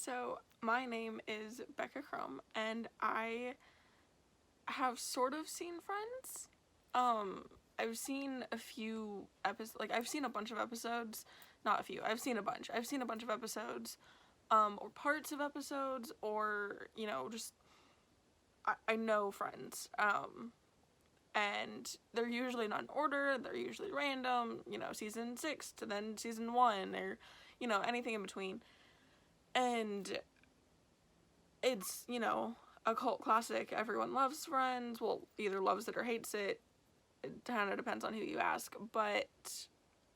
So, my name is Becca Crum, and I have sort of seen Friends. I've seen a few episodes, like, I've seen a bunch of episodes, not a few, I've seen a bunch. I've seen a bunch of episodes, or parts of episodes, or, just, I know Friends. And they're usually not in order, they're usually random, season 6 to then season 1, or, anything in between. And it's, a cult classic. Everyone loves Friends. Well, either loves it or hates it. It kind of depends on who you ask. But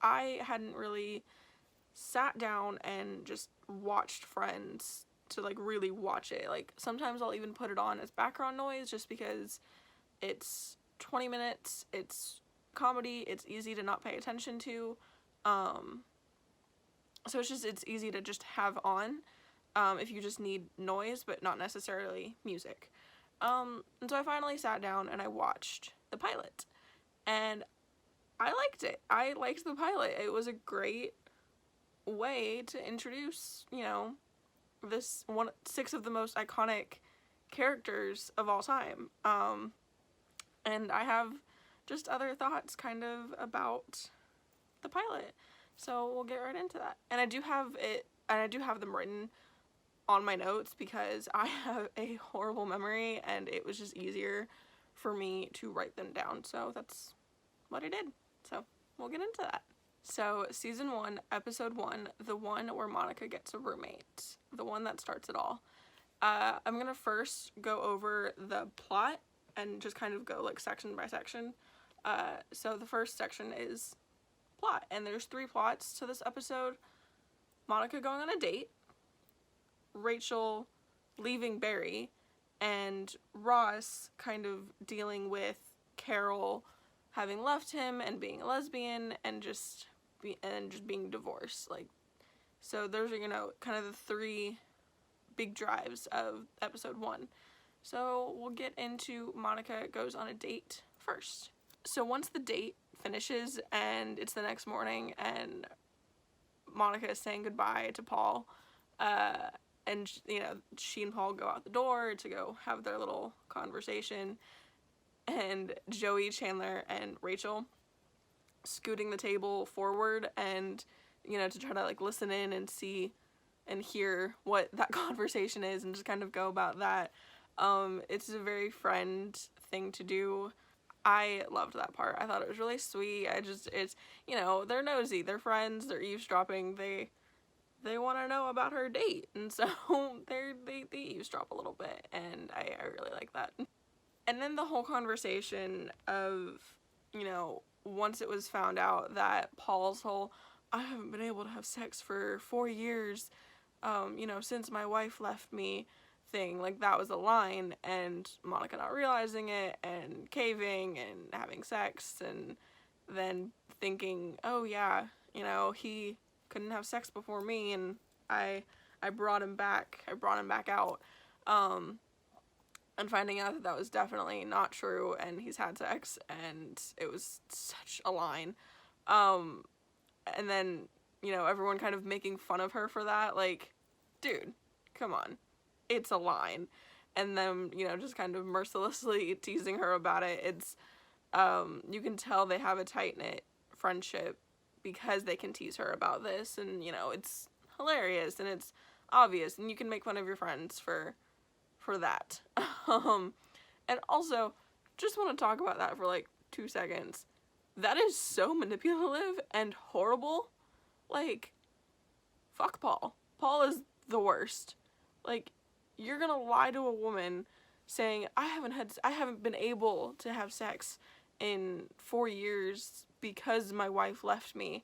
I hadn't really sat down and just watched Friends to, really watch it. Sometimes I'll even put it on as background noise just because it's 20 minutes, it's comedy, it's easy to not pay attention to. So it's easy to just have on. If you just need noise, but not necessarily music. And so I finally sat down and I watched the pilot. And I liked it. I liked the pilot. It was a great way to introduce, this 6 of the most iconic characters of all time. And I have just other thoughts kind of about the pilot. So we'll get right into that. And I do have them written on my notes because I have a horrible memory and it was just easier for me to write them down. So that's what I did. So we'll get into that. So season 1, episode 1, the one where Monica gets a roommate, the one that starts it all. I'm gonna first go over the plot and just kind of go section by section. So the first section is plot, and there's 3 plots to this episode. Monica going on a date, Rachel leaving Barry, and Ross kind of dealing with Carol having left him and being a lesbian and just being divorced. So those are, kind of the 3 big drives of episode 1. So we'll get into Monica goes on a date first. So once the date finishes and it's the next morning and Monica is saying goodbye to Paul, and, she and Paul go out the door to go have their little conversation, and Joey, Chandler, and Rachel scooting the table forward and, to try to, listen in and see and hear what that conversation is and just kind of go about that. It's a very friend thing to do. I loved that part. I thought it was really sweet. It's, they're nosy, they're friends, they're eavesdropping, they want to know about her date, and so they eavesdrop a little bit, and I really like that. And then the whole conversation of, once it was found out that Paul's whole, I haven't been able to have sex for 4 years, since my wife left me thing, that was a line, and Monica not realizing it, and caving, and having sex, and then thinking, oh yeah, he couldn't have sex before me, and I brought him back out, and finding out that was definitely not true, and he's had sex, and it was such a line, and then, everyone kind of making fun of her for that, dude, come on, it's a line, and then, just kind of mercilessly teasing her about it. It's, you can tell they have a tight-knit friendship because they can tease her about this, and, it's hilarious, and it's obvious, and you can make fun of your friends for that. And also, just want to talk about that for, 2 seconds. That is so manipulative and horrible. Fuck Paul. Paul is the worst. You're gonna lie to a woman saying, I haven't been able to have sex in 4 years because my wife left me,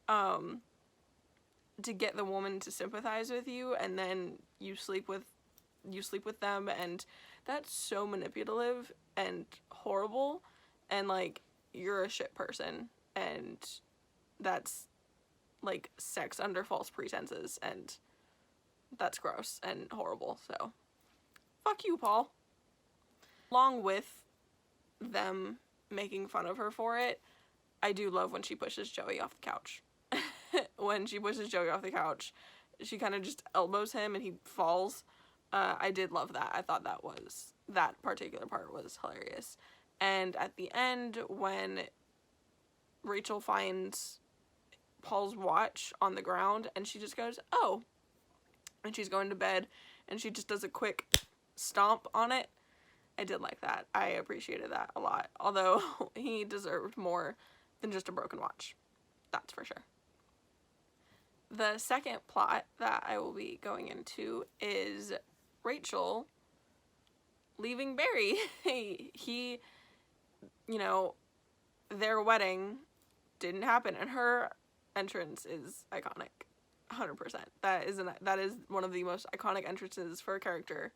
to get the woman to sympathize with you, and then you sleep with them, and that's so manipulative and horrible, and you're a shit person, and that's sex under false pretenses, and that's gross and horrible. So fuck you, Paul. Along with them making fun of her for it, I do love when she pushes Joey off the couch. When she pushes Joey off the couch, she kind of just elbows him and he falls. I did love that. I thought that particular part was hilarious. And at the end, when Rachel finds Paul's watch on the ground and she just goes, oh, and she's going to bed and she just does a quick stomp on it. I did like that. I appreciated that a lot. Although he deserved more than just a broken watch. That's for sure. The second plot that I will be going into is Rachel leaving Barry. He, you know, their wedding didn't happen and her entrance is iconic. 100%. That is one of the most iconic entrances for a character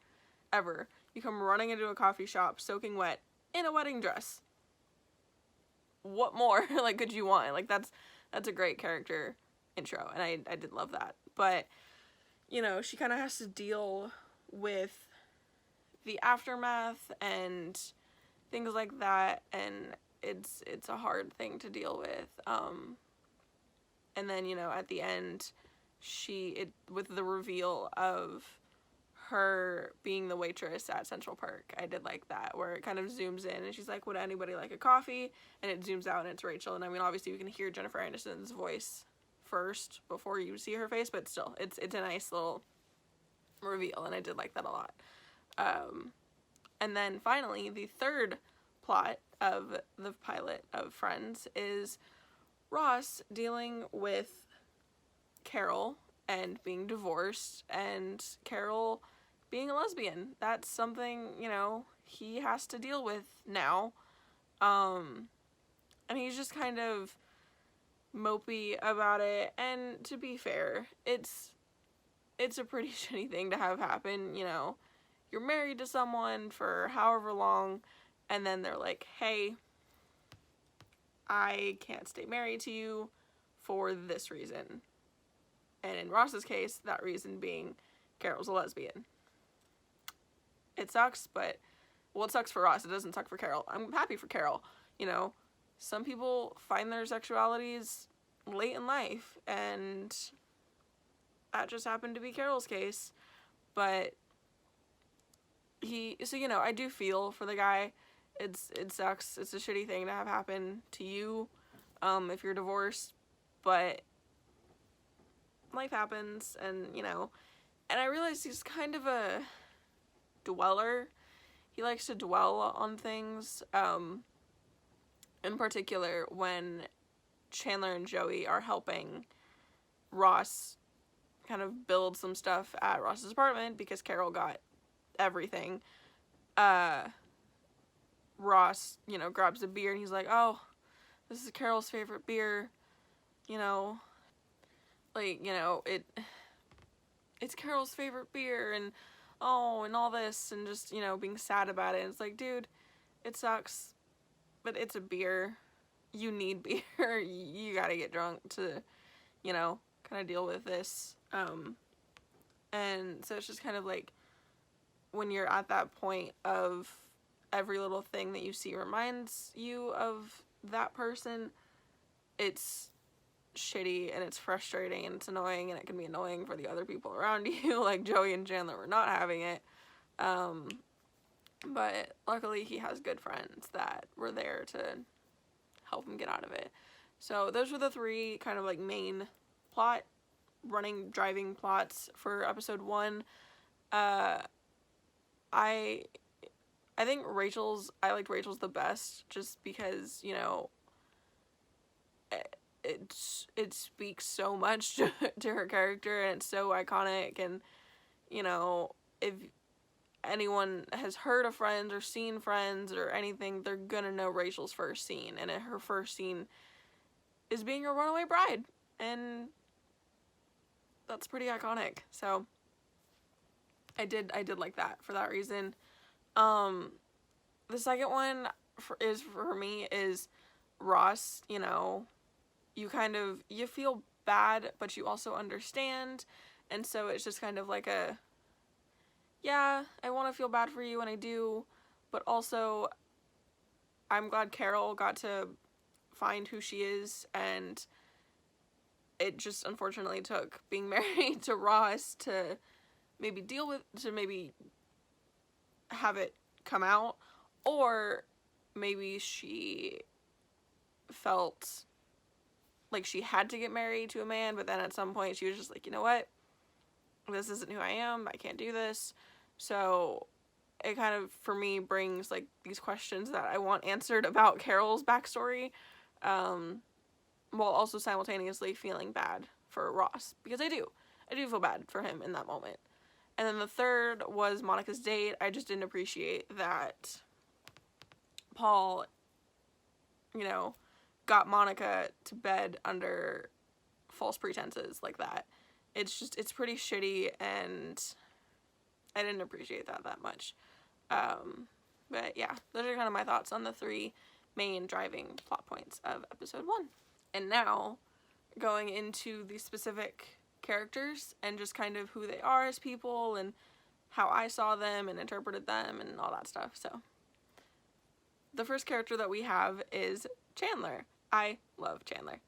ever. You come running into a coffee shop soaking wet in a wedding dress. What more like could you want? Like that's a great character intro and I did love that. But you know, she kind of has to deal with the aftermath and things like that, and it's a hard thing to deal with. And then, you know, at the end, with the reveal of her being the waitress at Central Park, I did like that, where it kind of zooms in and she's like, would anybody like a coffee? And it zooms out and it's Rachel. And I mean, obviously you can hear Jennifer Aniston's voice first before you see her face, but still, it's a nice little reveal, and I did like that a lot. And then finally, the third plot of the pilot of Friends is Ross dealing with Carol and being divorced and Carol being a lesbian. That's something, you know, he has to deal with now. And he's just kind of mopey about it, and to be fair, it's a pretty shitty thing to have happen, you know. You're married to someone for however long, and then they're like, hey, I can't stay married to you for this reason. And in Ross's case, that reason being Carol's a lesbian. It sucks, but, well, it sucks for Ross. It doesn't suck for Carol. I'm happy for Carol. You know, some people find their sexualities late in life, and that just happened to be Carol's case. But so, you know, I do feel for the guy. It sucks. It's a shitty thing to have happen to you, if you're divorced, but life happens, and, you know, and I realize he's kind of a dweller. He likes to dwell on things, in particular when Chandler and Joey are helping Ross kind of build some stuff at Ross's apartment because Carol got everything. Ross, you know, grabs a beer and he's like, oh, this is Carol's favorite beer, you know, like, you know, it's Carol's favorite beer, and oh, and all this, and just, you know, being sad about it. And it's like, dude, it sucks, but it's a beer. You need beer. You gotta get drunk to, you know, kind of deal with this. And so it's just kind of like, when you're at that point of every little thing that you see reminds you of that person, it's shitty and it's frustrating and it's annoying, and it can be annoying for the other people around you. Like Joey and Chandler were not having it. But luckily he has good friends that were there to help him get out of it. So those were the three kind of like main driving plots for episode 1. I think I liked Rachel's the best, just because, you know, it speaks so much to her character, and it's so iconic, and, you know, if anyone has heard of Friends or seen Friends or anything, they're gonna know Rachel's first scene, and her first scene is being a runaway bride, and that's pretty iconic. So I did like that for that reason. The second one for me is Ross. You know, you feel bad, but you also understand, and so it's just kind of like yeah, I want to feel bad for you, and I do, but also I'm glad Carol got to find who she is, and it just unfortunately took being married to Ross to maybe maybe have it come out, or maybe she felt like she had to get married to a man, but then at some point she was just like, you know what, this isn't who I am, I can't do this. So it kind of, for me, brings like these questions that I want answered about Carol's backstory, while also simultaneously feeling bad for Ross, because I do feel bad for him in that moment. And then the third was Monica's date. I just didn't appreciate that Paul, you know, got Monica to bed under false pretenses like that. It's pretty shitty, and I didn't appreciate that much. But yeah, those are kind of my thoughts on the 3 main driving plot points of episode 1. And now, going into the specific characters and just kind of who they are as people and how I saw them and interpreted them and all that stuff. So, the first character that we have is Chandler. I love Chandler.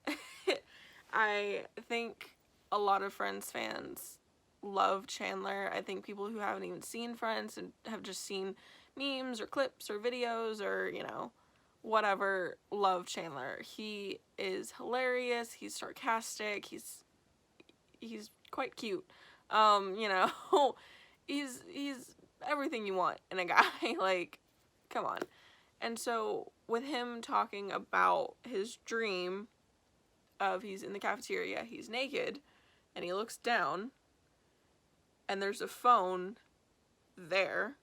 I think a lot of Friends fans love Chandler. I think people who haven't even seen Friends and have just seen memes or clips or videos or, you know, whatever, love Chandler. He is hilarious. He's sarcastic. He's quite cute. You know, he's everything you want in a guy. Like, come on. And so with him talking about his dream of he's in the cafeteria, he's naked, and he looks down, and there's a phone there,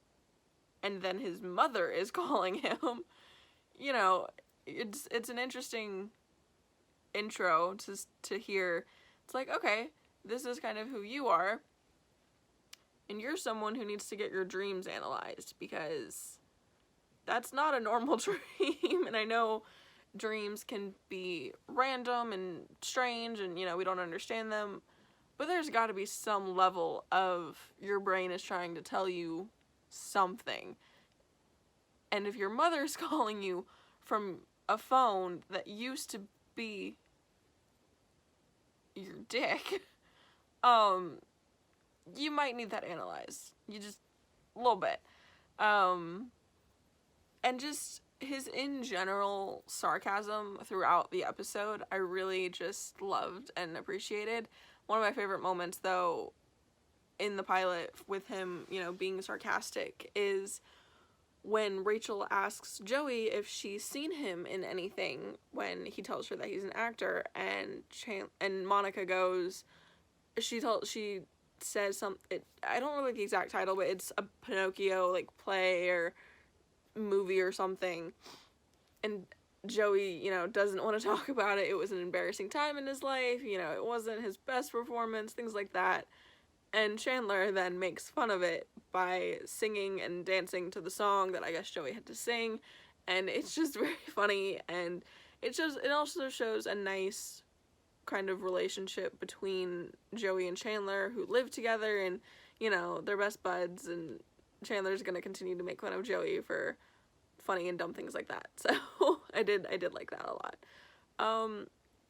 and then his mother is calling him. You know, it's an interesting intro to hear. It's like, okay, this is kind of who you are, and you're someone who needs to get your dreams analyzed, because that's not a normal dream. And I know dreams can be random and strange, and, you know, we don't understand them, but there's got to be some level of your brain is trying to tell you something. And if your mother's calling you from a phone that used to be your dick, you might need that analyzed. You just, a little bit. And just his, in general, sarcasm throughout the episode, I really just loved and appreciated. One of my favorite moments, though, in the pilot with him, you know, being sarcastic, is when Rachel asks Joey if she's seen him in anything when he tells her that he's an actor, and Monica goes, she says something, I don't remember the exact title, but it's a Pinocchio, like, play or movie or something, and Joey, you know, doesn't want to talk about it. It was an embarrassing time in his life, you know, it wasn't his best performance, things like that. And Chandler then makes fun of it by singing and dancing to the song that I guess Joey had to sing, and it's just very funny, and it also shows a nice kind of relationship between Joey and Chandler, who live together, and, you know, they're best buds, and Chandler's gonna continue to make fun of Joey for funny and dumb things like that. So I did like that a lot.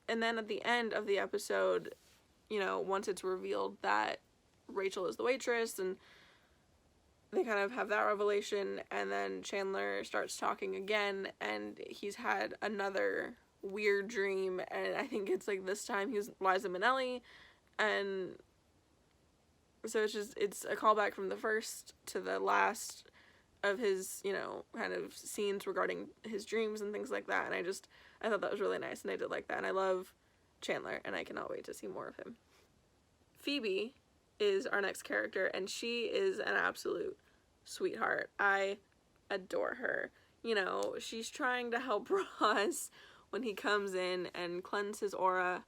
And then at the end of the episode, you know, once it's revealed that Rachel is the waitress, and they kind of have that revelation, and then Chandler starts talking again, and he's had another weird dream, and I think it's like this time he was Liza Minnelli, and so it's a callback from the first to the last of his, you know, kind of scenes regarding his dreams and things like that, and I thought that was really nice, and I did like that, and I love Chandler, and I cannot wait to see more of him. Phoebe is our next character, and she is an absolute sweetheart. I adore her. You know, she's trying to help Ross when he comes in and cleanse his aura,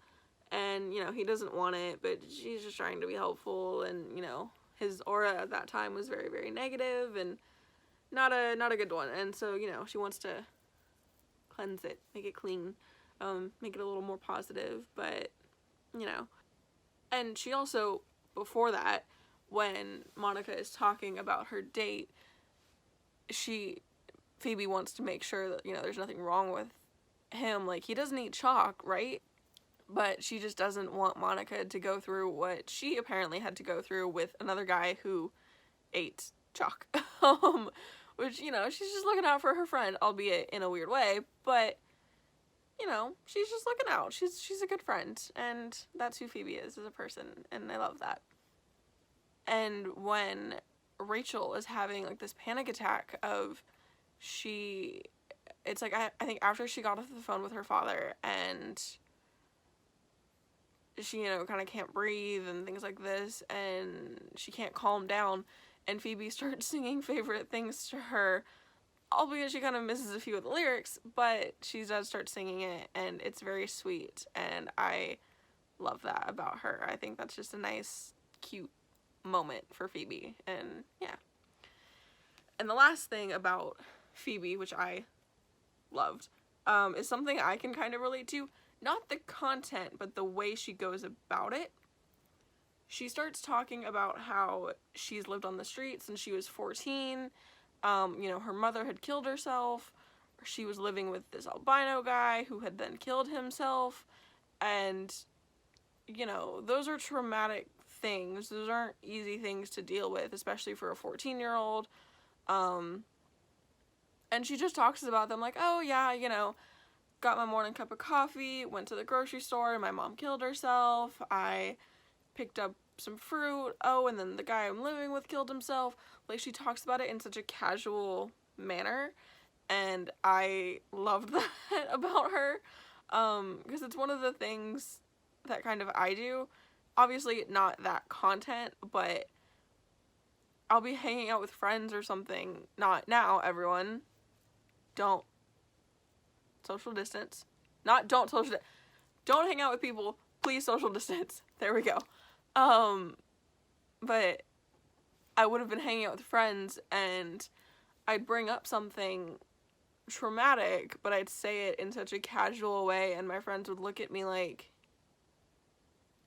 and, you know, he doesn't want it, but she's just trying to be helpful, and, you know, his aura at that time was very, very negative, and not a good one, and so, you know, she wants to cleanse it, make it clean, make it a little more positive, but, you know, and she also, before that, when Monica is talking about her date, Phoebe wants to make sure that, you know, there's nothing wrong with him, like, he doesn't eat chalk, right? but she just doesn't want Monica to go through what she apparently had to go through with another guy who ate chalk. Which, you know, she's just looking out for her friend, albeit in a weird way, but, you know, she's just looking out. She's a good friend, and that's who Phoebe is as a person, and I love that. And when Rachel is having, like, this panic attack of it's like, I think after she got off the phone with her father, and she, you know, kind of can't breathe and things like this, and she can't calm down, and Phoebe starts singing favorite things to her, albeit she kind of misses a few of the lyrics, but she does start singing it, and it's very sweet, and I love that about her. I think that's just a nice, cute moment for Phoebe, and yeah. And the last thing about Phoebe, which I loved, is something I can kind of relate to. Not the content, but the way she goes about it. She starts talking about how she's lived on the streets since she was 14. You know, her mother had killed herself. She was living with this albino guy who had then killed himself. And, you know, those are traumatic things. Those aren't easy things to deal with, especially for a 14-year-old. And she just talks about them like, oh yeah, you know, got my morning cup of coffee, went to the grocery store, and my mom killed herself. I picked up some fruit. Oh, and then the guy I'm living with killed himself. Like, she talks about it in such a casual manner, and I loved that about her, because it's one of the things that kind of I do. Obviously not that content, but I'll be hanging out with friends or something. Not now, everyone. Don't social distance. Don't hang out with people. Please social distance. There we go. But I would have been hanging out with friends, and I'd bring up something traumatic, but I'd say it in such a casual way, and my friends would look at me like,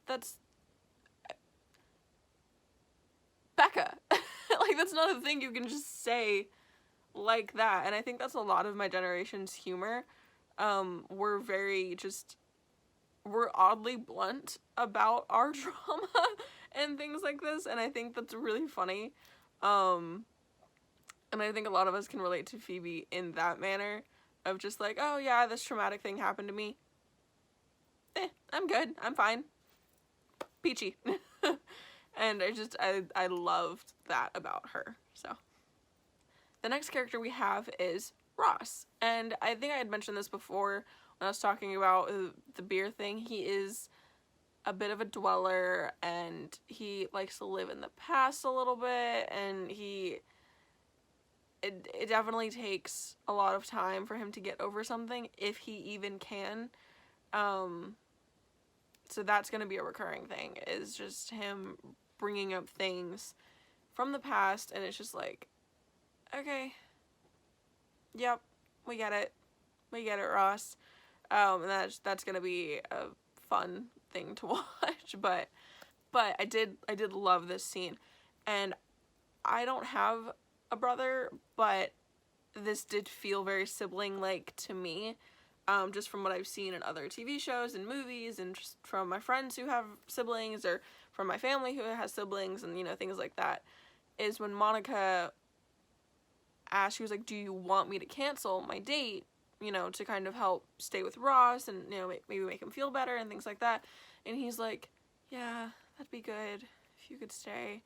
that's Becca. Like, that's not a thing you can just say like that. And I think that's a lot of my generation's humor. We're oddly blunt about our trauma and things like this, and I think that's really funny. And I think a lot of us can relate to Phoebe in that manner of just like, oh yeah, this traumatic thing happened to me. I'm good. I'm fine. Peachy. And I loved that about her. So the next character we have is Ross. And I think I had mentioned this before when I was talking about the beer thing. He is a bit of a dweller, and he likes to live in the past a little bit, and it definitely takes a lot of time for him to get over something, if he even can. So that's going to be a recurring thing, is just him bringing up things from the past, and it's just like, okay, yep, we get it, Ross. And that's gonna be a fun thing to watch, but I did love this scene, and I don't have a brother, but this did feel very sibling-like to me, just from what I've seen in other TV shows and movies, and just from my friends who have siblings, or from my family who has siblings, and, you know, things like that, is when Monica asked, she was like, do you want me to cancel my date, you know, to kind of help stay with Ross, and, you know, maybe make him feel better, and things like that, and he's like, yeah, that'd be good if you could stay,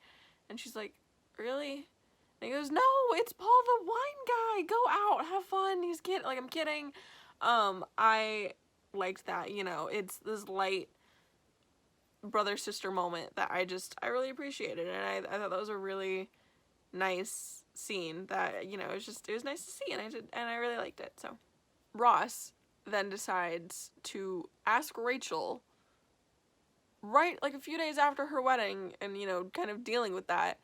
and she's like, really? And he goes, no, it's Paul the wine guy, go out, have fun, he's kidding, like, I'm kidding. I liked that, you know, it's this light brother-sister moment that I really appreciated, and I thought that was a really nice scene that, you know, it was nice to see, and I really liked it. So Ross then decides to ask Rachel, right, like a few days after her wedding, and, you know, kind of dealing with that,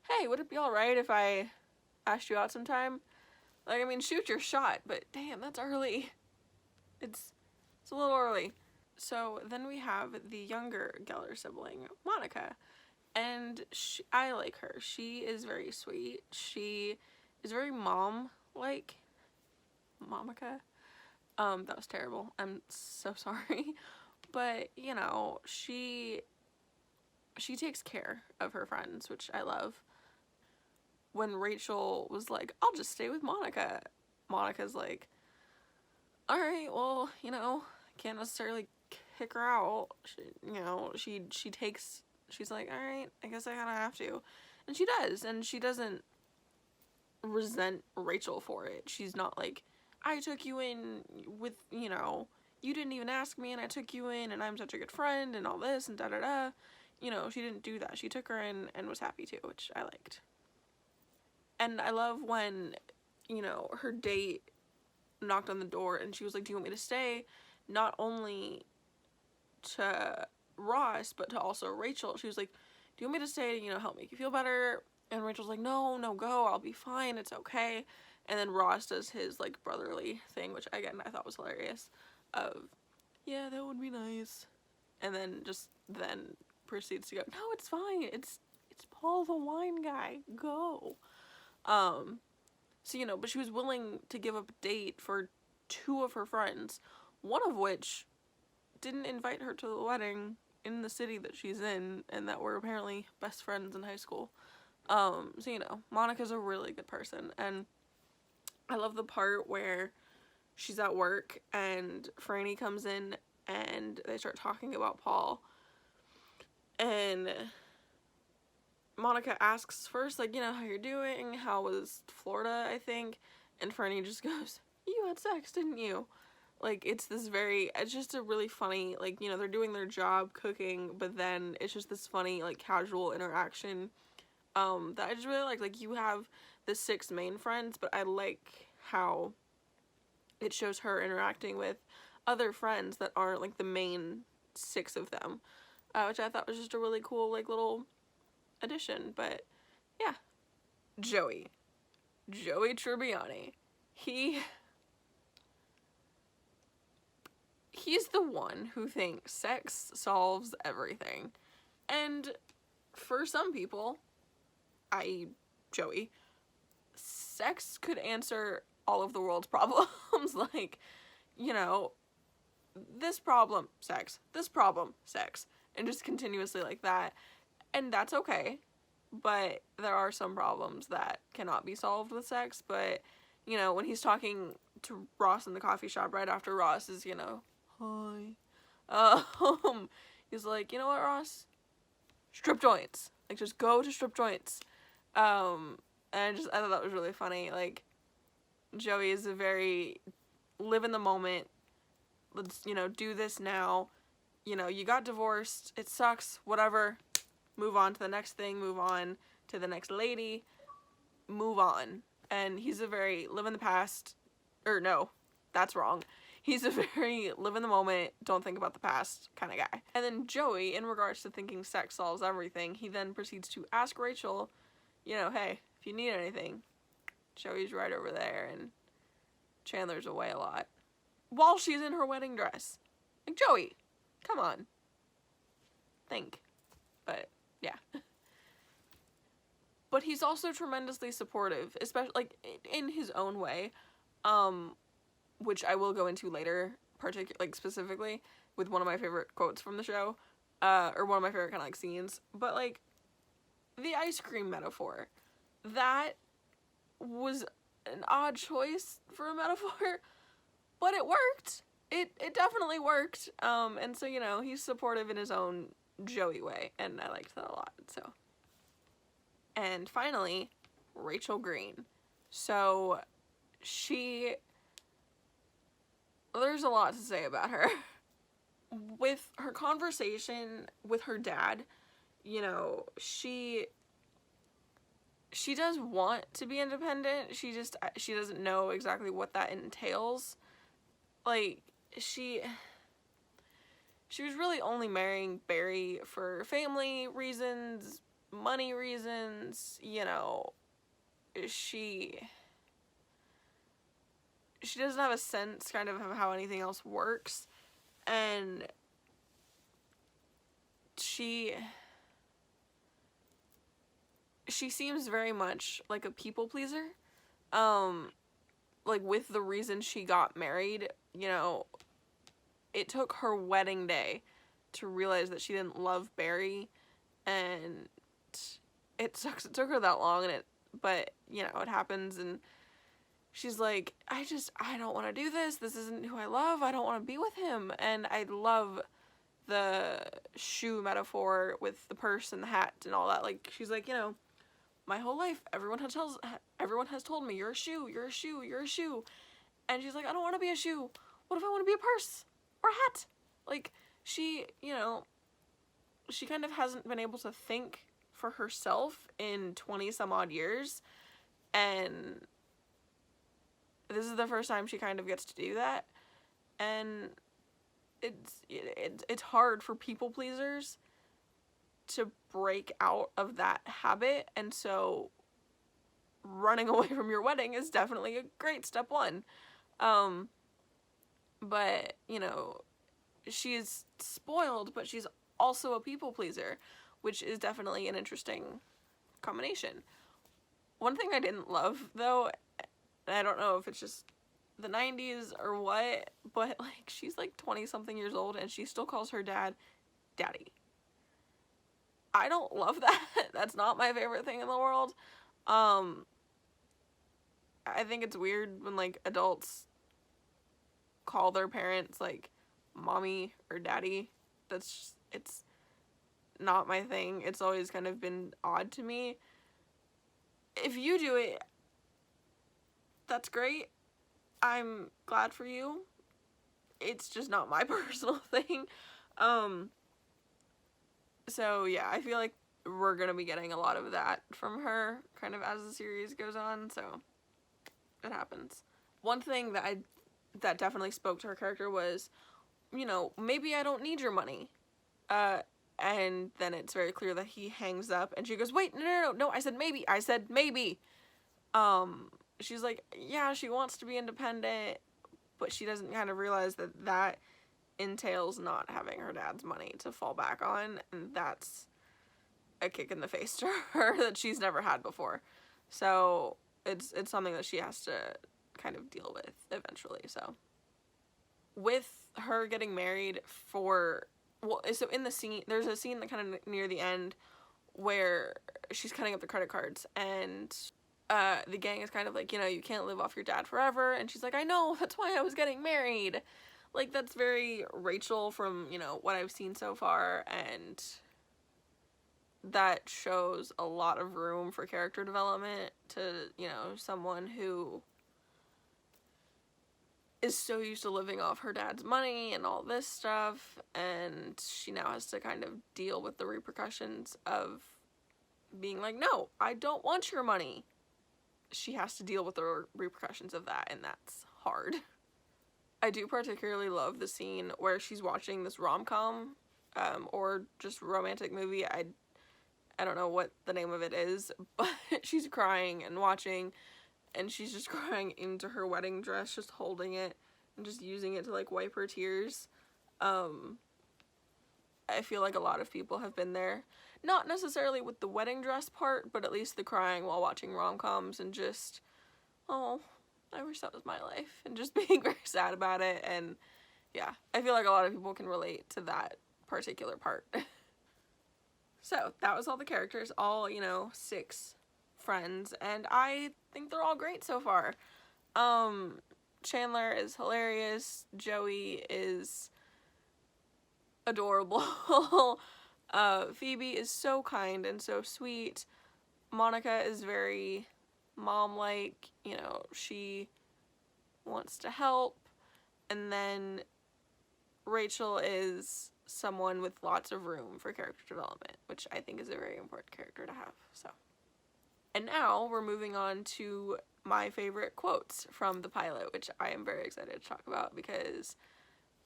hey, would it be alright if I asked you out sometime? Like, I mean, shoot your shot, but damn, that's early. It's a little early. So then we have the younger Geller sibling, Monica, and I like her. She is very sweet. She is very mom-like. Monica. That was terrible. I'm so sorry. but, you know, she takes care of her friends, which I love. When Rachel was like, I'll just stay with Monica, Monica's like, alright, well, you know, I can't necessarily kick her out. She's like, alright, I guess I kind of have to. And she does, and she doesn't resent Rachel for it. She's not like, I took you in with, you know, you didn't even ask me and I took you in and I'm such a good friend and all this and da-da-da. You know, she didn't do that. She took her in and was happy too, which I liked. And I love when, you know, her date knocked on the door and she was like, do you want me to stay? Not only to Ross, but to also Rachel. She was like, do you want me to stay to, you know, help make you feel better? And Rachel's like, no, go, I'll be fine, it's okay. And then Ross does his, like, brotherly thing, which, again, I thought was hilarious, of, yeah, that would be nice. And then proceeds to go, no, it's fine, it's Paul the wine guy, go. So, you know, but she was willing to give up a date for 2 of her friends, one of which didn't invite her to the wedding in the city that she's in, and that were apparently best friends in high school. So, you know, Monica's a really good person, and I love the part where she's at work, and Franny comes in, and they start talking about Paul, and Monica asks first, like, you know, how you're doing, how was Florida, I think, and Franny just goes, you had sex, didn't you? Like, it's just a really funny, like, you know, they're doing their job cooking, but then it's just this funny, like, casual interaction, that I just really like, you have the 6 main friends, but I like how it shows her interacting with other friends that aren't, like, the main 6 of them, which I thought was just a really cool, like, little addition. But yeah, Joey Tribbiani, he's the one who thinks sex solves everything, and for some people, i.e. Joey, sex could answer all of the world's problems. Like, you know, this problem, sex, this problem, sex, and just continuously like that. And that's okay, but there are some problems that cannot be solved with sex. But, you know, when he's talking to Ross in the coffee shop right after Ross is, you know, hi, he's like, you know what, Ross? Strip joints. Like, just go to strip joints. And I thought that was really funny. Like, Joey is a very live in the moment. Let's, you know, do this now. You know, you got divorced. It sucks. Whatever. Move on to the next thing. Move on to the next lady. Move on. And he's a very live in the past. Or no, that's wrong. He's a very live in the moment, don't think about the past kind of guy. And then Joey, in regards to thinking sex solves everything, he then proceeds to ask Rachel, you know, hey, if you need anything, Joey's right over there, and Chandler's away a lot. While she's in her wedding dress. Like, Joey, come on. Think. But, yeah. But he's also tremendously supportive, especially, like, in his own way, which I will go into later, specifically, with one of my favorite quotes from the show, or one of my favorite kind of, like, scenes. But, like, the ice cream metaphor, that was an odd choice for a metaphor, but it worked. It definitely worked. And so, you know, he's supportive in his own Joey way, and I liked that a lot, so. And finally, Rachel Green. So, there's a lot to say about her. With her conversation with her dad, you know, she does want to be independent. She doesn't know exactly what that entails. Like, she was really only marrying Barry for family reasons, money reasons, you know. She doesn't have a sense kind of how anything else works, and she seems very much like a people pleaser, like with the reason she got married, you know, it took her wedding day to realize that she didn't love Barry, and it sucks it took her that long, but, you know, it happens, and she's like, I don't want to do this. This isn't who I love. I don't want to be with him. And I love the shoe metaphor with the purse and the hat and all that. Like, she's like, you know, my whole life, everyone has told me, you're a shoe, you're a shoe, you're a shoe. And she's like, I don't want to be a shoe. What if I want to be a purse or a hat? Like, she, you know, she kind of hasn't been able to think for herself in 20 some odd years. And this is the first time she kind of gets to do that. And it's hard for people pleasers to break out of that habit, and so running away from your wedding is definitely a great step one. But, you know, she's spoiled, but she's also a people pleaser, which is definitely an interesting combination. One thing I didn't love, though, and I don't know if it's just the 90s or what, but, like, she's like 20-something years old and she still calls her dad daddy. I don't love that. That's not my favorite thing in the world. I think it's weird when, like, adults call their parents, like, mommy or daddy. It's not my thing. It's always kind of been odd to me. If you do it, that's great. I'm glad for you. It's just not my personal thing. So yeah, I feel like we're gonna be getting a lot of that from her kind of as the series goes on, so it happens. One thing that definitely spoke to her character was, you know, maybe I don't need your money. And then it's very clear that he hangs up and she goes, wait, no, I said maybe. She's like, yeah, she wants to be independent, but she doesn't kind of realize that entails not having her dad's money to fall back on, and that's a kick in the face to her that she's never had before. So it's something that she has to kind of deal with eventually. So with her getting married so in the scene, there's a scene that kind of near the end where she's cutting up the credit cards, and the gang is kind of like, you know, you can't live off your dad forever, and she's like, I know, that's why I was getting married. Like, that's very Rachel from, you know, what I've seen so far, and that shows a lot of room for character development to, you know, someone who is so used to living off her dad's money and all this stuff, and she now has to kind of deal with the repercussions of being like, no, I don't want your money. She has to deal with the repercussions of that, and that's hard. I do particularly love the scene where she's watching this rom-com, or just romantic movie. I don't know what the name of it is, but she's crying and watching, and she's just crying into her wedding dress, just holding it and just using it to, like, wipe her tears. I feel like a lot of people have been there. Not necessarily with the wedding dress part, but at least the crying while watching rom-coms and just, oh, I wish that was my life, and just being very sad about it. And yeah, I feel like a lot of people can relate to that particular part. So that was all the characters, all, you know, 6 friends, and I think they're all great so far. Chandler is hilarious. Joey is adorable. Phoebe is so kind and so sweet. Monica is very mom-like, you know, she wants to help. And then Rachel is someone with lots of room for character development, which I think is a very important character to have. So, and now we're moving on to my favorite quotes from the pilot, which I am very excited to talk about, because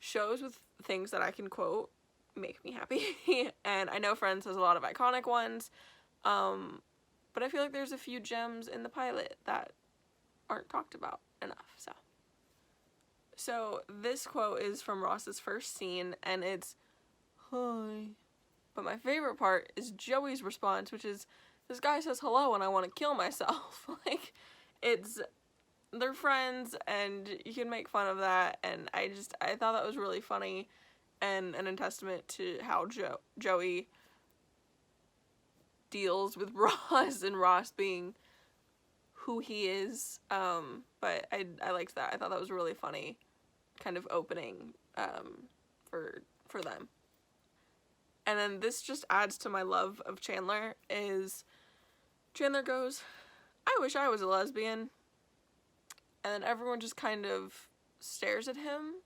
shows with things that I can quote make me happy. And I know Friends has a lot of iconic ones, but I feel like there's a few gems in the pilot that aren't talked about enough. So this quote is from Ross's first scene, and it's, hi. But my favorite part is Joey's response, which is, this guy says hello and I want to kill myself. Like, it's they're friends, and you can make fun of that, and I thought that was really funny, and a testament to how Joey deals with Ross, and Ross being who he is. But I liked that. I thought that was really funny, kind of opening for them. And then this just adds to my love of Chandler, is Chandler goes, "I wish I was a lesbian." And then everyone just kind of stares at him,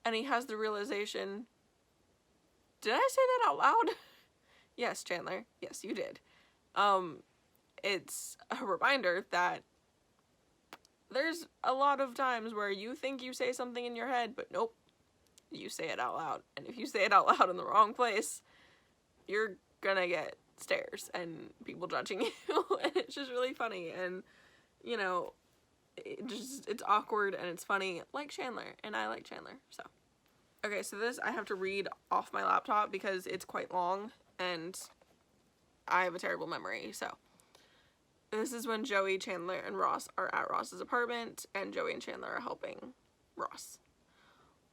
and he has the realization, did I say that out loud? Yes, Chandler. Yes, you did. It's a reminder that there's a lot of times where you think you say something in your head, but nope, you say it out loud. And if you say it out loud in the wrong place, you're gonna get stares and people judging you. And it's just really funny. And, you know, it's awkward and it's funny, like Chandler. And I like Chandler, so. Okay, so this I have to read off my laptop because it's quite long and I have a terrible memory, so. This is when Joey, Chandler, and Ross are at Ross's apartment, and Joey and Chandler are helping Ross.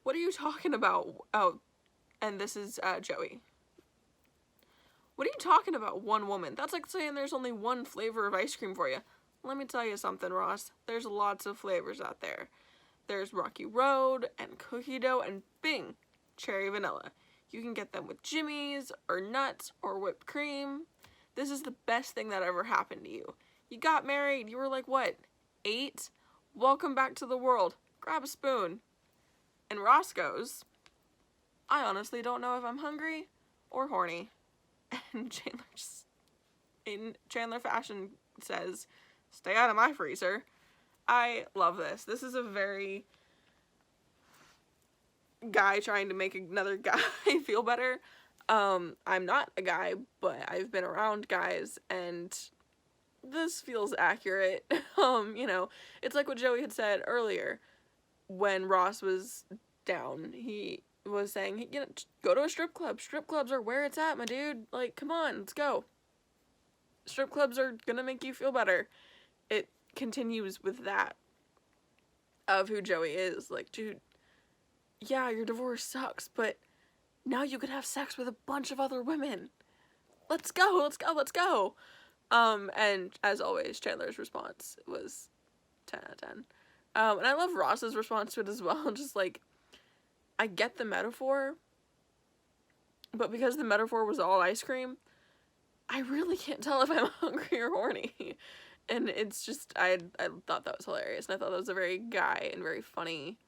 "What are you talking about?" Oh, and this is Joey. "What are you talking about, one woman? That's like saying there's only one flavor of ice cream for you." "Let me tell you something, Ross. There's lots of flavors out there. There's Rocky Road, and cookie dough, and bing, cherry vanilla. You can get them with jimmies, or nuts, or whipped cream. This is the best thing that ever happened to you. You got married. You were like, what, 8? Welcome back to the world. Grab a spoon." And Ross goes, "I honestly don't know if I'm hungry or horny." And Chandler just, in Chandler fashion, says, "Stay out of my freezer." I love this. This is a very guy trying to make another guy feel better. I'm not a guy, but I've been around guys, and this feels accurate. You know, it's like what Joey had said earlier when Ross was down. He was saying, you know, go to a strip club. Strip clubs are where it's at, my dude. Like, come on, let's go. Strip clubs are gonna make you feel better. It continues with that of who Joey is. Like, dude, yeah, your divorce sucks, but now you could have sex with a bunch of other women. Let's go, let's go, let's go. And as always, Chandler's response was 10 out of 10. And I love Ross's response to it as well. Just like, I get the metaphor, but because the metaphor was all ice cream, I really can't tell if I'm hungry or horny. And it's just, I thought that was hilarious. And I thought that was a very guy and very funny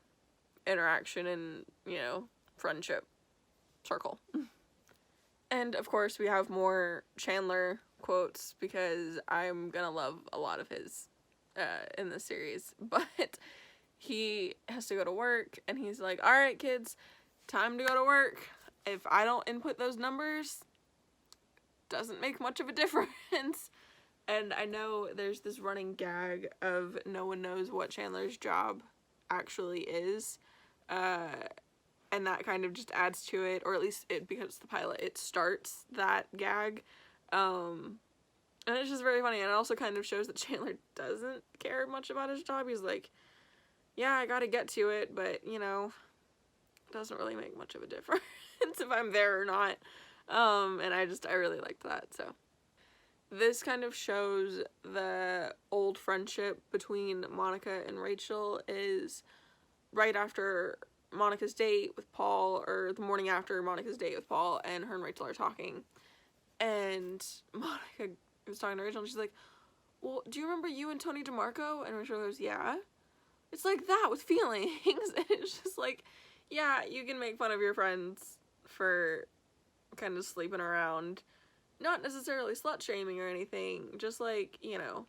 interaction and, you know, friendship circle. And of course we have more Chandler quotes because I'm gonna love a lot of his in this series. But he has to go to work and he's like, "All right, kids, time to go to work. If I don't input those numbers, doesn't make much of a difference." And I know there's this running gag of no one knows what Chandler's job actually is. And that kind of just adds to it, or at least it, because it's the pilot, it starts that gag. And it's just very funny, and it also kind of shows that Chandler doesn't care much about his job. He's like, yeah, I gotta get to it, but, you know, it doesn't really make much of a difference if I'm there or not. And I really liked that, so. This kind of shows the old friendship between Monica and Rachel is right after Monica's date with Paul, or the morning after Monica's date with Paul, and her and Rachel are talking. And Monica was talking to Rachel, and she's like, "Well, do you remember you and Tony DeMarco?" And Rachel goes, "Yeah." It's like that with feelings. And it's just like, yeah, you can make fun of your friends for kind of sleeping around. Not necessarily slut-shaming or anything, just like, you know,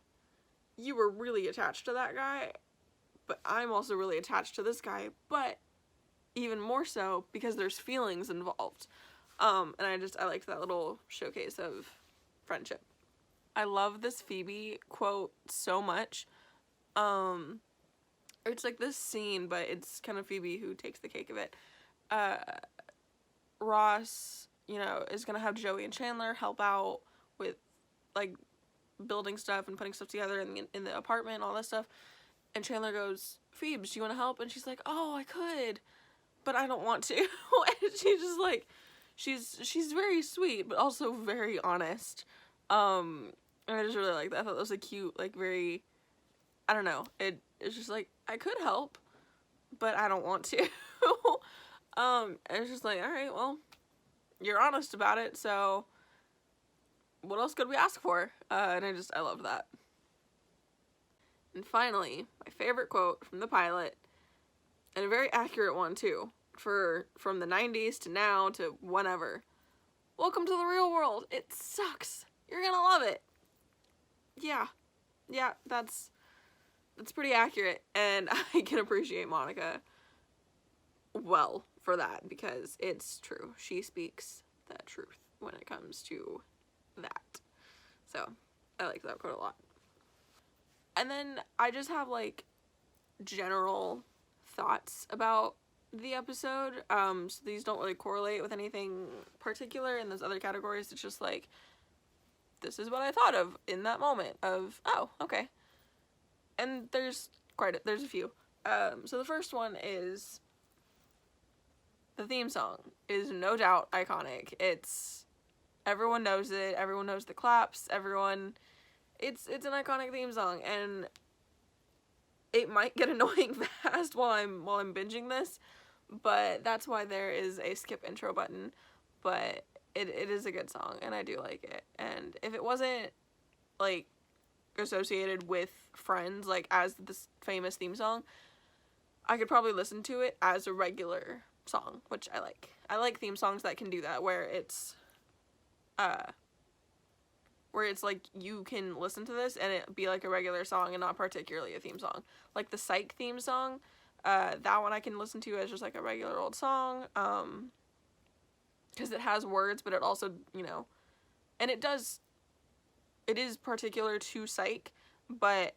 you were really attached to that guy, but I'm also really attached to this guy, but even more so because there's feelings involved. And I liked that little showcase of friendship. I love this Phoebe quote so much. It's like this scene, but it's kind of Phoebe who takes the cake of it. Ross, you know, is gonna have Joey and Chandler help out with, like, building stuff and putting stuff together in the apartment and all that stuff. And Chandler goes, Phoebes, do you want to help? And she's like, oh, I could, but I don't want to. And she's just like, she's very sweet, but also very honest. And I just really like that. I thought that was a cute, like, very, I don't know, it's just like, I could help, but I don't want to. And it's just like, alright, well, you're honest about it, so what else could we ask for? And I love that. And finally, my favorite quote from the pilot, and a very accurate one too, from the 90s to now to whenever. Welcome to the real world. It sucks. You're gonna love it. Yeah, that's pretty accurate, and I can appreciate Monica well for that, because it's true. She speaks the truth when it comes to that. So, I like that quote a lot. And then I just have, like, general thoughts about the episode. So these don't really correlate with anything particular in those other categories. It's just like, this is what I thought of in that moment of, oh, okay. And there's a few. So the first one is the theme song is no doubt iconic. Everyone knows it. Everyone knows the claps. It's an iconic theme song, and it might get annoying fast while I'm binging this, but that's why there is a skip intro button. But it is a good song, and I do like it. And if it wasn't, like, associated with Friends, like, as this famous theme song, I could probably listen to it as a regular song, which I like. I like theme songs that can do that, where it's like, you can listen to this and it be like a regular song and not particularly a theme song. Like the Psych theme song, that one I can listen to as just like a regular old song, because it has words, but it also, you know, and it is particular to Psych, but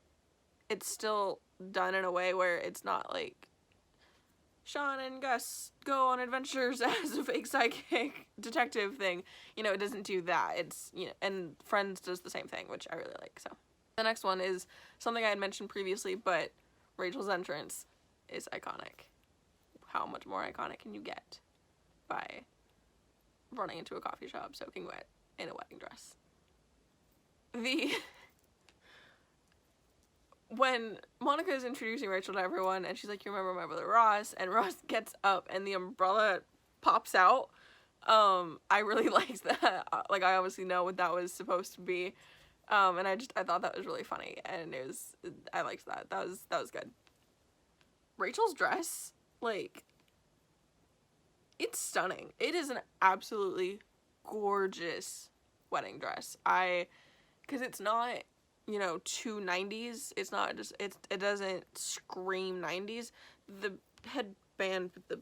it's still done in a way where it's not like, Sean and Gus go on adventures as a fake psychic detective thing. You know, it doesn't do that. It's, you know, and Friends does the same thing, which I really like, so. The next one is something I had mentioned previously, but Rachel's entrance is iconic. How much more iconic can you get by running into a coffee shop soaking wet in a wedding dress? When Monica is introducing Rachel to everyone, and she's like, you remember my brother Ross, and Ross gets up and the umbrella pops out, I really liked that. Like, I obviously know what that was supposed to be, and I thought that was really funny, and I liked that. That was good. Rachel's dress, like, it's stunning. It is an absolutely gorgeous wedding dress. Because it's not, you know, too 90s. It's not just, it doesn't scream 90s. The headband with the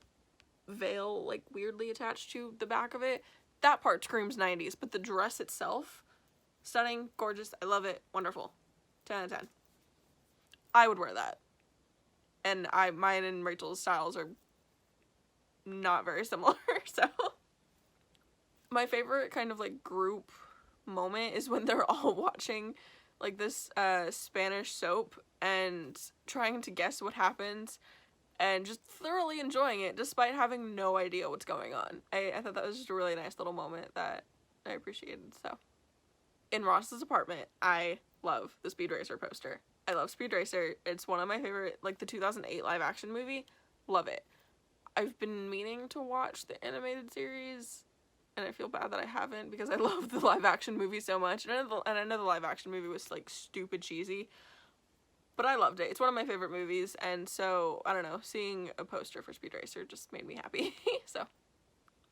veil, like, weirdly attached to the back of it, that part screams 90s, but the dress itself, stunning, gorgeous, I love it, wonderful. 10 out of 10. I would wear that. And mine and Rachel's styles are not very similar, so. My favorite kind of, like, group moment is when they're all watching, like, this Spanish soap and trying to guess what happens and just thoroughly enjoying it despite having no idea what's going on. I thought that was just a really nice little moment that I appreciated, so. In Ross's apartment, I love the Speed Racer poster. I love Speed Racer. It's one of my favorite, like, the 2008 live action movie. Love it. I've been meaning to watch the animated series, and I feel bad that I haven't because I love the live action movie so much. And I know the live action movie was, like, stupid cheesy, but I loved it. It's one of my favorite movies, and so, I don't know, seeing a poster for Speed Racer just made me happy, so.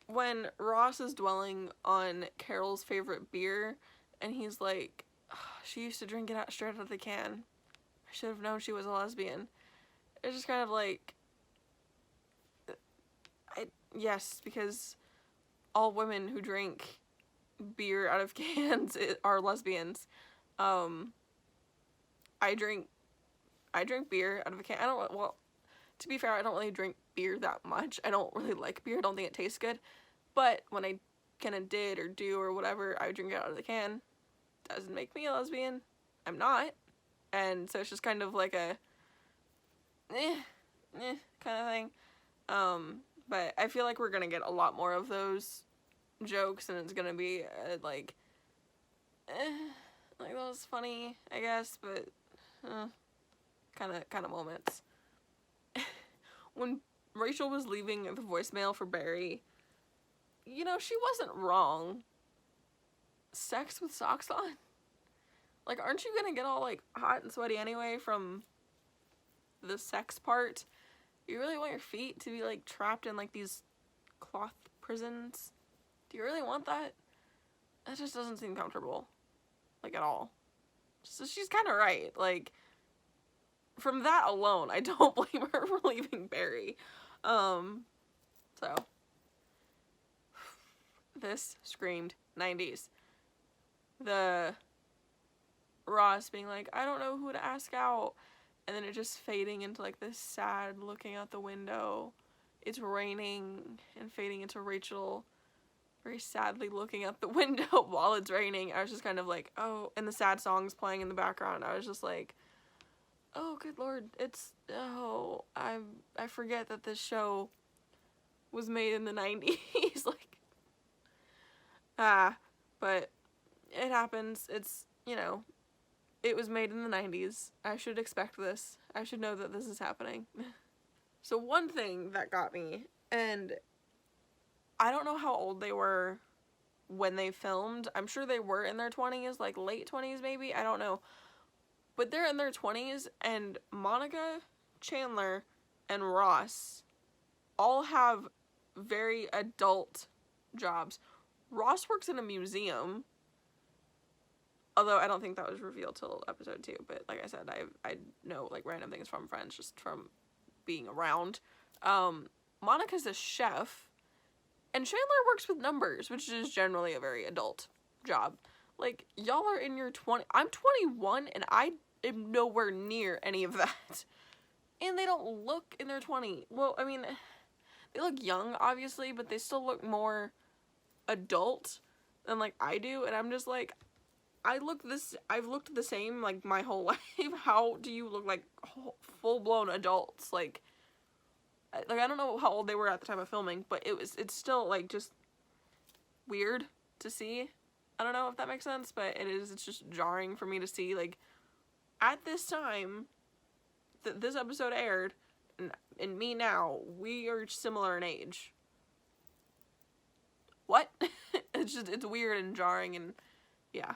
When Ross is dwelling on Carol's favorite beer, and he's like, oh, she used to drink it out straight out of the can. I should have known she was a lesbian. It's just kind of like, yes, because all women who drink beer out of cans are lesbians. I drink beer out of a can. Well, to be fair, I don't really drink beer that much. I don't really like beer. I don't think it tastes good. But when I kind of did or do or whatever, I would drink it out of the can. Doesn't make me a lesbian. I'm not. And so it's just kind of like a kind of thing. But I feel like we're gonna get a lot more of those jokes, and it's gonna be like that was funny, I guess, but kind of moments. When Rachel was leaving the voicemail for Barry, you know, she wasn't wrong. Sex with socks on? Like, aren't you gonna get all, like, hot and sweaty anyway from the sex part? You really want your feet to be, like, trapped in, like, these cloth prisons? Do you really want that? That just doesn't seem comfortable. Like, at all. So she's kind of right. Like, from that alone, I don't blame her for leaving Barry. So. This screamed 90s. The Ross being like, I don't know who to ask out. And then it just fading into, like, this sad looking out the window. It's raining, and fading into Rachel very sadly looking out the window while it's raining. I was just kind of like, oh, and the sad songs playing in the background. I was just like, oh, good Lord, I forget that this show was made in the 90s. Like, but it happens. It's, you know, it was made in the 90s. I should expect this. I should know that this is happening. So one thing that got me, and I don't know how old they were when they filmed. I'm sure they were in their 20s, like late 20s maybe. I don't know. But they're in their 20s, and Monica, Chandler, and Ross all have very adult jobs. Ross works in a museum, although I don't think that was revealed till episode 2, but like I said, I know, like, random things from friends just from being around. Monica's a chef, and Chandler works with numbers, which is generally a very adult job. Like, y'all are in your 20s. I'm 21, and I am nowhere near any of that. And they don't look in their 20s. Well, I mean, they look young, obviously, but they still look more adult than, like, I do. And I'm just like, I've looked the same, like, my whole life. How do you look like full-blown adults? Like, I don't know how old they were at the time of filming, but it's still, like, just weird to see. I don't know if that makes sense, but it's just jarring for me to see, like, at this time that this episode aired, and me now, we are similar in age. What? It's weird and jarring, and yeah.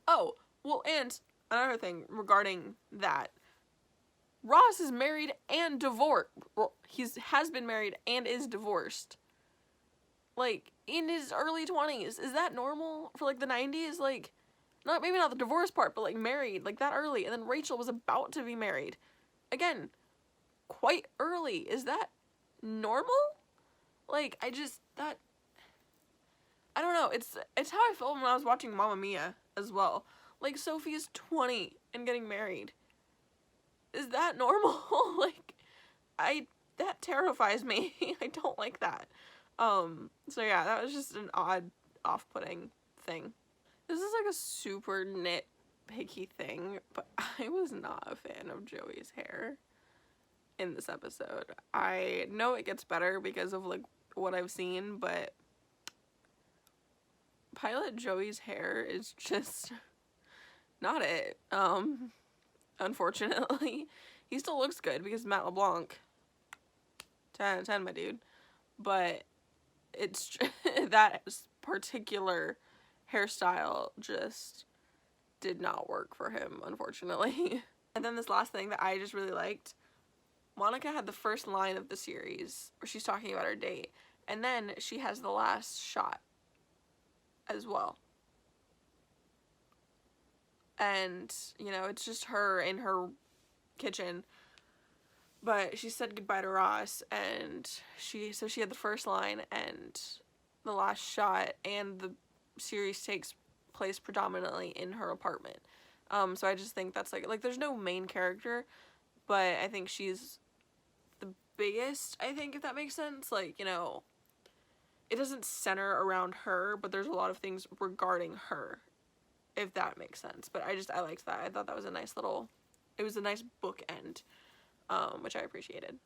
Oh, well, and another thing regarding that, Ross is married and divorced. Well, has been married and is divorced. Like, in his early 20s. Is that normal for, like, the 90s? Like, maybe not the divorce part, but, like, married, like, that early. And then Rachel was about to be married. Again, quite early. Is that normal? Like, I don't know. It's how I felt when I was watching Mamma Mia as well. Like, Sophie's 20 and getting married. Is that normal? Like, that terrifies me. I don't like that. So yeah, that was just an odd, off-putting thing. This is like a super nitpicky thing, but I was not a fan of Joey's hair in this episode. I know it gets better because of, like, what I've seen, but Pilot Joey's hair is just not it. Unfortunately. He still looks good because Matt LeBlanc, 10 out of 10, my dude. But it's that particular hairstyle just did not work for him, unfortunately. And then this last thing that I just really liked, Monica had the first line of the series where she's talking about her date, and then she has the last shot as well. And, you know, it's just her in her kitchen. But she said goodbye to Ross, and she had the first line and the last shot, and the series takes place predominantly in her apartment. So I just think that's, like, there's no main character, but I think she's the biggest, I think, if that makes sense. Like, you know, it doesn't center around her, but there's a lot of things regarding her, if that makes sense. But I liked that. I thought that was a nice little, it was a nice bookend. which I appreciated.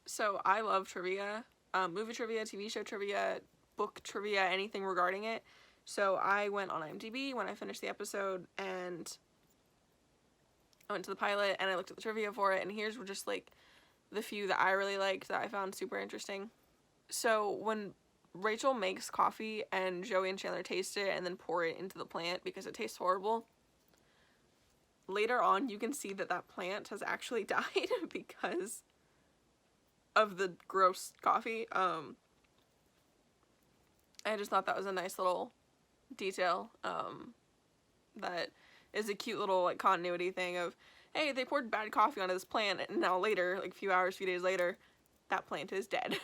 So I love trivia, movie trivia, TV show trivia, book trivia, anything regarding it. So I went on IMDb when I finished the episode, and I went to the pilot and I looked at the trivia for it, and here's just like the few that I really liked that I found super interesting. So when Rachel makes coffee and Joey and Chandler taste it and then pour it into the plant because it tastes horrible, later on you can see that that plant has actually died because of the gross coffee. I just thought that was a nice little detail, that is a cute little like continuity thing of, hey, they poured bad coffee onto this plant, and now later, like few days later, that plant is dead.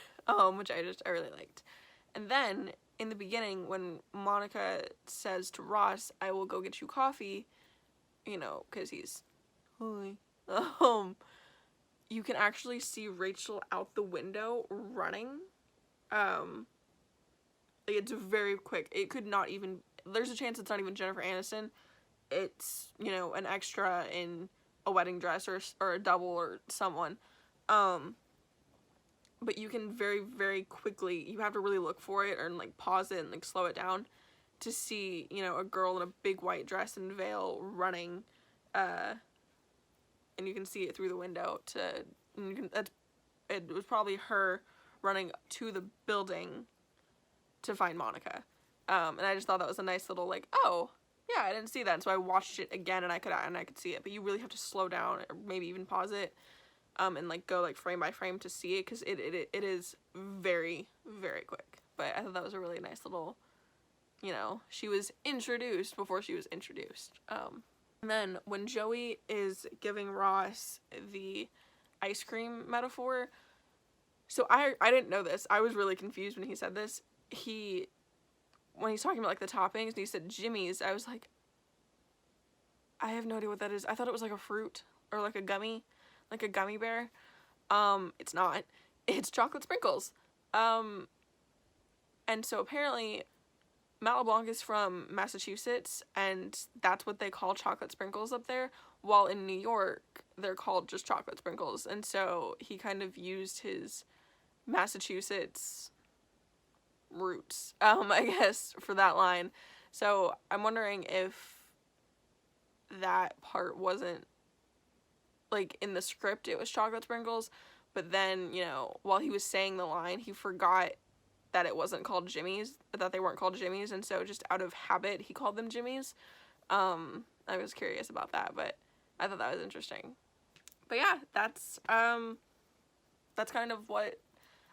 Which I really liked. And then in the beginning, when Monica says to Ross, I will go get you coffee, you know, because he's hi, you can actually see Rachel out the window running. Like, it's very quick. It could not even, there's a chance it's not even Jennifer Aniston. It's, you know, an extra in a wedding dress or a double or someone. But you can very, very quickly, you have to really look for it or like pause it and like slow it down to see, you know, a girl in a big white dress and veil running, and you can see it through the window it was probably her running to the building to find Monica. And I just thought that was a nice little like, oh, yeah, I didn't see that. And so I watched it again and I could see it, but you really have to slow down or maybe even pause it, and like go like frame by frame to see it, because it is very, very quick. But I thought that was a really nice little, you know, she was introduced before she was introduced. And then when Joey is giving Ross the ice cream metaphor, so I didn't know this. I was really confused when he said this. When he's talking about like the toppings and he said Jimmy's, I was like, I have no idea what that is. I thought it was like a fruit or like a gummy bear. It's not. It's chocolate sprinkles. And so apparently Matt LeBlanc is from Massachusetts, and that's what they call chocolate sprinkles up there, while in New York they're called just chocolate sprinkles. And so he kind of used his Massachusetts roots, I guess, for that line. So I'm wondering if that part wasn't, like, in the script it was chocolate sprinkles, but then, you know, while he was saying the line, he forgot that it wasn't called Jimmy's, that they weren't called Jimmy's, and so just out of habit he called them Jimmy's. I was curious about that, but I thought that was interesting. But yeah, that's kind of what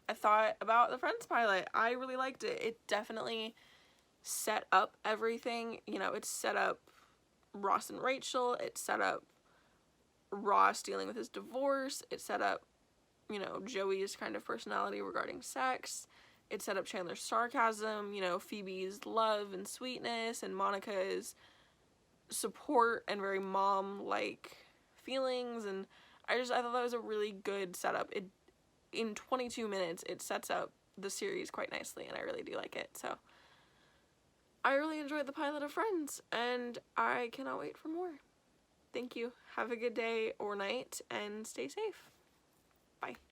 I thought about the Friends pilot. I really liked it. It definitely set up everything. You know, it set up Ross and Rachel. It set up Ross dealing with his divorce. It set up, you know, Joey's kind of personality regarding sex. It set up Chandler's sarcasm, you know, Phoebe's love and sweetness, and Monica's support and very mom-like feelings. And I thought that was a really good setup. In 22 minutes, it sets up the series quite nicely, and I really do like it. So I really enjoyed the pilot of Friends, and I cannot wait for more. Thank you. Have a good day or night, and stay safe. Bye.